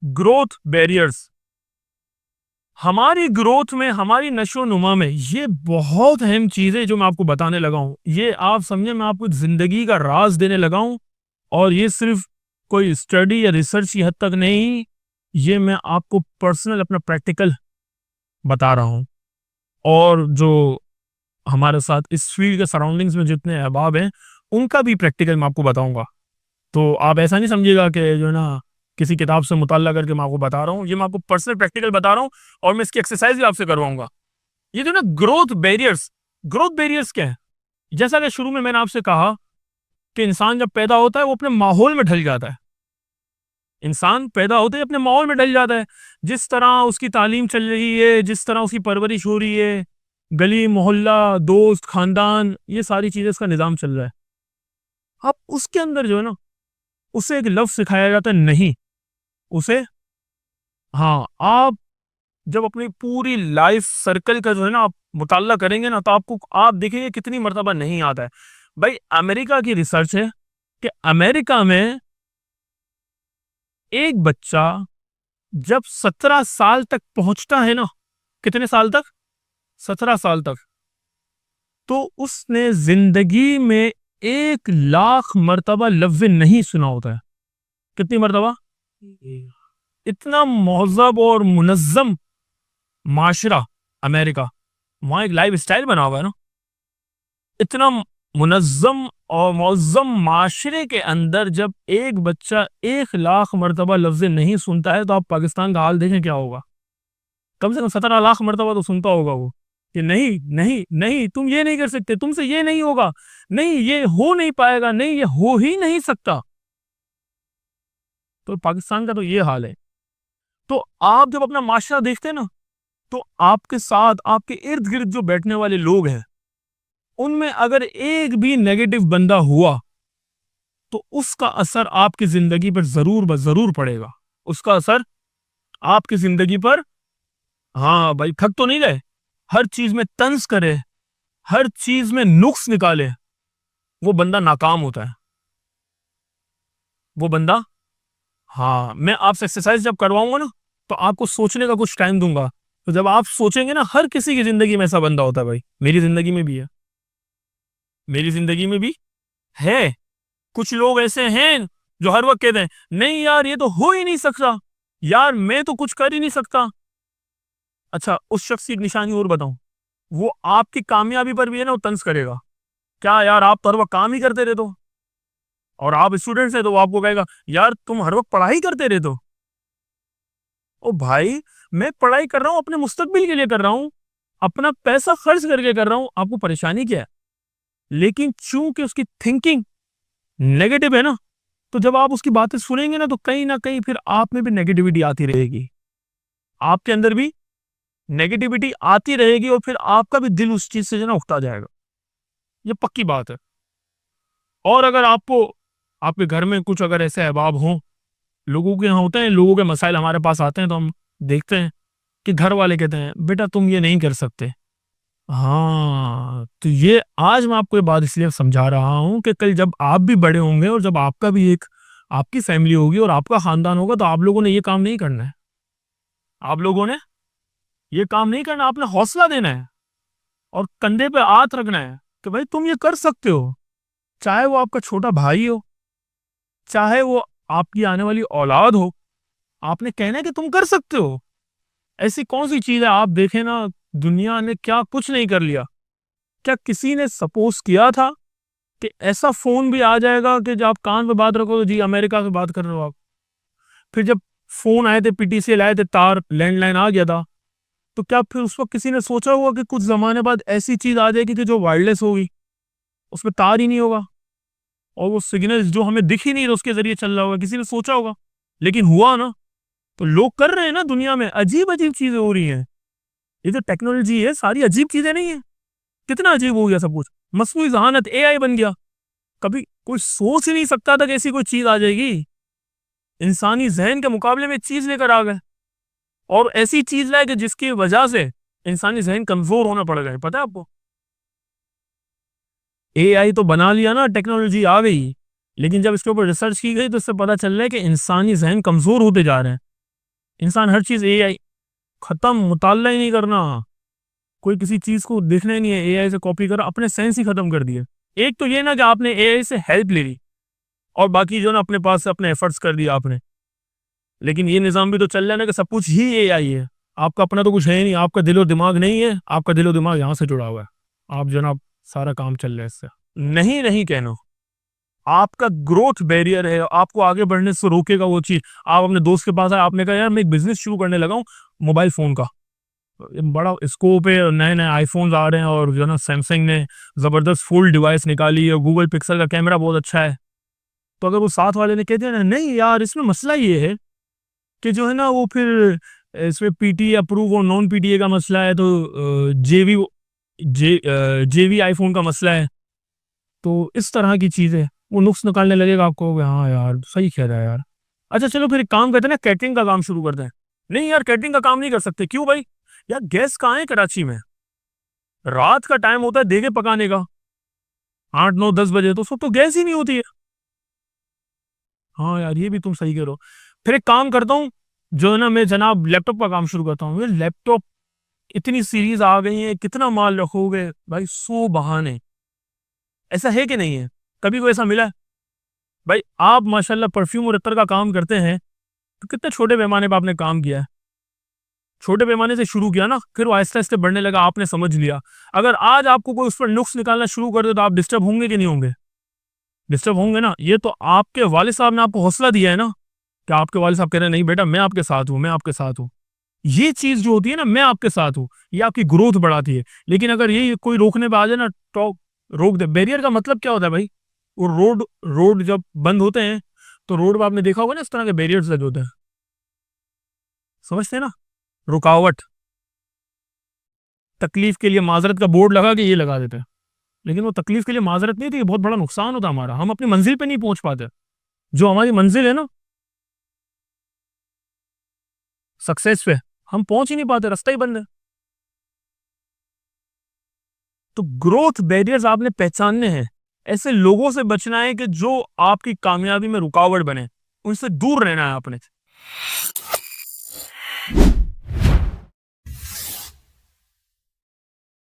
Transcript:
Growth barriers हमारी growth में, हमारी नशो-नुमा में ये बहुत अहम चीज़ है जो मैं आपको बताने लगा हूँ। ये आप समझे मैं आपको ज़िंदगी का राज़ देने लगा हूँ और ये सिर्फ़ कोई स्टडी या रिसर्च की हद तक नहीं, ये मैं आपको पर्सनल अपना प्रैक्टिकल बता रहा हूँ। और जो हमारे साथ इस फ़ील्ड के सराउंडिंग्स में जितने अहबाब हैं, उनका भी प्रैक्टिकल मैं आपको बताऊँगा। तो आप ऐसा नहीं समझिएगा कि जो है ना, किसी किताब से मुताल्ला करके मैं आपको बता रहा हूँ। ये मैं आपको पर्सनल प्रैक्टिकल बता रहा हूँ और मैं इसकी एक्सरसाइज़ भी आपसे करवाऊँगा। ये जो ना ग्रोथ बैरियर्स क्या है? जैसा कि शुरू में मैंने आपसे कहा कि इंसान जब पैदा होता है, वो अपने माहौल में ढल जाता है। इंसान पैदा होते ही अपने माहौल में ढल जाता है। जिस तरह उसकी तालीम चल रही है, जिस तरह उसकी परवरिश हो रही है, गली, मोहल्ला, दोस्त, खानदान, ये सारी चीज़ें इसका निज़ाम चल रहा है। अब उसके अंदर जो है ना, उसे एक लफ्ज़ सिखाया जाता है नहीं, उसे हाँ, आप जब अपनी पूरी लाइफ़ सर्कल का जो है ना आप मुताल्ला करेंगे ना, तो आपको आप देखेंगे कितनी मर्तबा नहीं आता है। भाई अमेरिका की रिसर्च है कि अमेरिका में एक बच्चा जब 17 साल तक पहुँचता है ना, कितने साल तक? 17 साल तक, तो उसने ज़िंदगी में 1 लाख मर्तबा लफ्ज़ नहीं सुना होता है। कितनी मर्तबा? इतना महज़्ज़ब और मुनज़्ज़म माशरा अमेरिका, वहाँ एक लाइफ़स्टाइल बना हुआ है ना, इतना मुनज़्ज़म और मुअज़्ज़म माशरे के अंदर जब एक बच्चा 1 लाख मर्तबा लफ्ज़ नहीं सुनता है, तो आप पाकिस्तान का हाल देखें क्या होगा? कम से कम 17 लाख मर्तबा तो सुनता होगा वो, कि नहीं, नहीं, नहीं, तुम ये नहीं कर सकते, तुमसे ये नहीं होगा, नहीं ये हो नहीं पाएगा, नहीं ये हो ही नहीं सकता। तो पाकिस्तान का तो ये हाल है। तो आप जब अपना माशरा देखते हैं ना, तो आपके साथ, आपके इर्द-गिर्द जो बैठने वाले लोग हैं, उनमें अगर एक भी नेगेटिव बंदा हुआ, तो उसका असर आपकी ज़िंदगी पर ज़रूर ब ज़रूर पड़ेगा। उसका असर आपकी ज़िंदगी पर हाँ, भाई थक तो नहीं गए? हर चीज़ में तंज़ करे, हर चीज़ में नुक्स निकाले, वो बंदा नाकाम होता है। वो बंदा हाँ, मैं आपसे एक्सरसाइज़ जब करवाऊँगा ना, तो आपको सोचने का कुछ टाइम दूँगा। तो जब आप सोचेंगे ना, हर किसी की ज़िंदगी में ऐसा बंदा होता है भाई। मेरी ज़िंदगी में भी है। मेरी ज़िंदगी में भी है। कुछ लोग ऐसे हैं जो हर वक़्त कहते हैं, "नहीं यार, ये तो हो ही नहीं सकता। यार, मैं तो कुछ कर ही नहीं सकता।" अच्छा, उस शख्स की एक निशानी और बताऊँ, वो आपकी कामयाबी पर भी है ना वो तंज़ करेगा। "क्या यार, आप तो हर वक़्त काम ही करते रहते हो।" और आप स्टूडेंट्स हैं तो वो आपको कहेगा, "यार, तुम हर वक़्त पढ़ाई करते रहते हो।" ओ भाई, मैं पढ़ाई कर रहा हूँ, अपने मुस्तकबिल के लिए कर रहा हूँ, अपना पैसा खर्च करके कर रहा हूँ, आपको परेशानी क्या है? लेकिन चूँकि उसकी थिंकिंग नेगेटिव है ना, तो जब आप उसकी बातें सुनेंगे ना, तो कहीं न कहीं फिर आप में भी नेगेटिविटी आती रहेगी। आपके अंदर भी नेगेटिविटी आती रहेगी और फिर आपका भी दिल उस चीज़ से जो है ना उकता जाएगा। ये पक्की बात है। और अगर आपको आपके घर में कुछ अगर ऐसे अहबाब हों, लोगों के यहाँ होते हैं, लोगों के मसाइल हमारे पास आते हैं, तो हम देखते हैं कि घर वाले कहते हैं, "बेटा तुम ये नहीं कर सकते।" हाँ, तो ये आज मैं आपको ये बात इसलिए समझा रहा हूँ कि कल जब आप भी बड़े होंगे और जब आपका भी एक आपकी फैमिली होगी और आपका खानदान होगा, तो आप लोगों ने ये काम नहीं करना है। आप लोगों ने ये काम नहीं करना, आपने हौसला देना है और कंधे पे हाथ रखना है कि भाई तुम ये कर सकते हो। चाहे वो आपका छोटा भाई हो, चाहे वो आपकी आने वाली औलाद हो, आपने कहना है कि तुम कर सकते हो। ऐसी कौन-सी चीज़ है आप देखें ना, दुनिया ने क्या कुछ नहीं कर लिया। क्या किसी ने सपोज़ किया था कि ऐसा फ़ोन भी आ जाएगा कि जब आप कान पे बात रखो तो जी अमेरिका से बात कर रहे हो आप। फिर जब फ़ोन आए थे, पीटीसीएल आए थे, तार लैंडलाइन आ गया था, तो क्या फिर उस वक़्त किसी ने सोचा होगा कि कुछ ज़माने बाद ऐसी चीज़ आ जाएगी कि जो वायरलेस होगी, उसमें तार ही नहीं होगा और वो सिग्नल्स जो हमें दिख ही नहीं रहे उसके ज़रिए चल रहा होगा, किसी ने सोचा होगा? लेकिन हुआ ना, तो लोग कर रहे हैं ना दुनिया में, अजीब-अजीब चीज़ें हो रही हैं। ये जो टेक्नोलॉजी है सारी अजीब चीज़ें नहीं है। कितना अजीब हो गया सब कुछ। मसनूई ज़हानत एआई बन गया। कभी कोई सोच ही नहीं सकता था कि ऐसी कोई चीज़ आ जाएगी। इंसानी ज़हन के मुकाबले में चीज़ लेकर आ गए और ऐसी चीज़ लाए कि जिसकी वजह से इंसानी ज़हन कमज़ोर होना पड़ गए, पता है आपको? एआई तो बना लिया ना, टेक्नोलॉजी आ गई, लेकिन जब इसके ऊपर रिसर्च की गई तो इससे पता चल रहा है कि इंसानी ज़हन कमज़ोर होते जा रहे हैं। इंसान हर चीज एआई, खत्म, मुताल्ला ही नहीं करना, कोई किसी चीज को देखना ही नहीं है, एआई से कॉपी कर, अपने सेंस ही खत्म कर दिए। एक तो ये ना कि आपने एआई से हेल्प ले ली, और बाकी जो ना अपने पास से अपने एफर्ट्स कर दिया आपने। लेकिन ये निज़ाम भी तो चल रहा है ना कि सब कुछ ही एआई है, आपका अपना तो कुछ है ही नहीं, आपका दिलो दिमाग नहीं है, आपका दिलो दिमाग यहाँ से जुड़ा हुआ है, आप जनाब सारा काम चल रहा है इससे। नहीं नहीं कहना, आपका ग्रोथ बैरियर है, आपको आगे बढ़ने से रोकेगा वो चीज। आप अपने दोस्त के पास आए, आपने कहा यार मैं एक बिजनेस शुरू करने लगा हूँ मोबाइल फोन का, बड़ा स्कोप है, नए नए आईफोन आ रहे हैं, और जो है ना सैमसंग ने जबरदस्त फुल डिवाइस निकाली है, गूगल पिक्सल का कैमरा बहुत अच्छा है। तो अगर वो साथ वाले ने कह दिया ना नहीं यार इसमें मसला ये है कि जो है ना वो फिर इसमें पीटी अप्रूव और नॉन पीटीए का मसला है, तो जेवी आईफोन का मसला है, तो इस तरह की चीजें वो नुक्स निकालने लगेगा आपको, हाँ यार सही कह रहा है यार। अच्छा चलो फिर एक काम करते हैं ना, कैटरिंग का काम शुरू करते हैं। नहीं यार कैटरिंग का काम नहीं कर सकते, क्यों भाई? यार गैस कहाँ है कराची में, रात का टाइम होता है देगे पकाने का, 8 9 10 बजे तो सब तो गैस ही नहीं होती है। हाँ यार ये भी तुम सही कह रहे हो। फिर एक काम करता हूँ, जो है ना मैं जनाब लैपटॉप का काम शुरू करता हूँ। ये लैपटॉप इतनी सीरीज आ गई है, कितना माल रखोगे भाई, 100 बहाने। ऐसा है कि नहीं है? कभी कोई ऐसा मिला है? भाई आप माशाल्लाह परफ्यूम और इत्र का काम करते हैं, तो कितने छोटे पैमाने पर आपने काम किया है, छोटे पैमाने से शुरू किया ना, फिर वो आहिस्ता आहिस्ता बढ़ने लगा, आपने समझ लिया। अगर आज आपको कोई उस पर नुक्स निकालना शुरू कर दे तो आप डिस्टर्ब होंगे कि नहीं होंगे? डिस्टर्ब होंगे ना। ये तो आपके वालिद साहब ने आपको हौसला दिया है ना, कि आपके वालिद साहब कह रहे हैं नहीं बेटा मैं आपके साथ हूँ, मैं आपके साथ हूँ। ये चीज जो होती है ना, मैं आपके साथ हूँ, ये आपकी ग्रोथ बढ़ाती है। लेकिन अगर ये कोई रोकने पे आ जाए ना, तो रोक दे। बैरियर का मतलब क्या होता है भाई? वो रोड रोड जब बंद होते हैं, तो रोड पर आपने देखा होगा ना इस तरह के बैरियर्स लगे होते हैं, समझते हैं ना? रुकावट, तकलीफ के लिए माजरत का बोर्ड लगा के ये लगा देते हैं। लेकिन वो तकलीफ के लिए माजरत नहीं थी, बहुत बड़ा नुकसान होता हमारा, हम अपनी मंजिल पे नहीं पहुंच पाते। जो हमारी मंजिल है ना, सक्सेस पे, हम पहुंच ही नहीं पाते, रास्ता ही बंद है। तो ग्रोथ बैरियर्स आपने पहचानने हैं, ऐसे लोगों से बचना है कि जो आपकी कामयाबी में रुकावट बने, उनसे दूर रहना है आपने।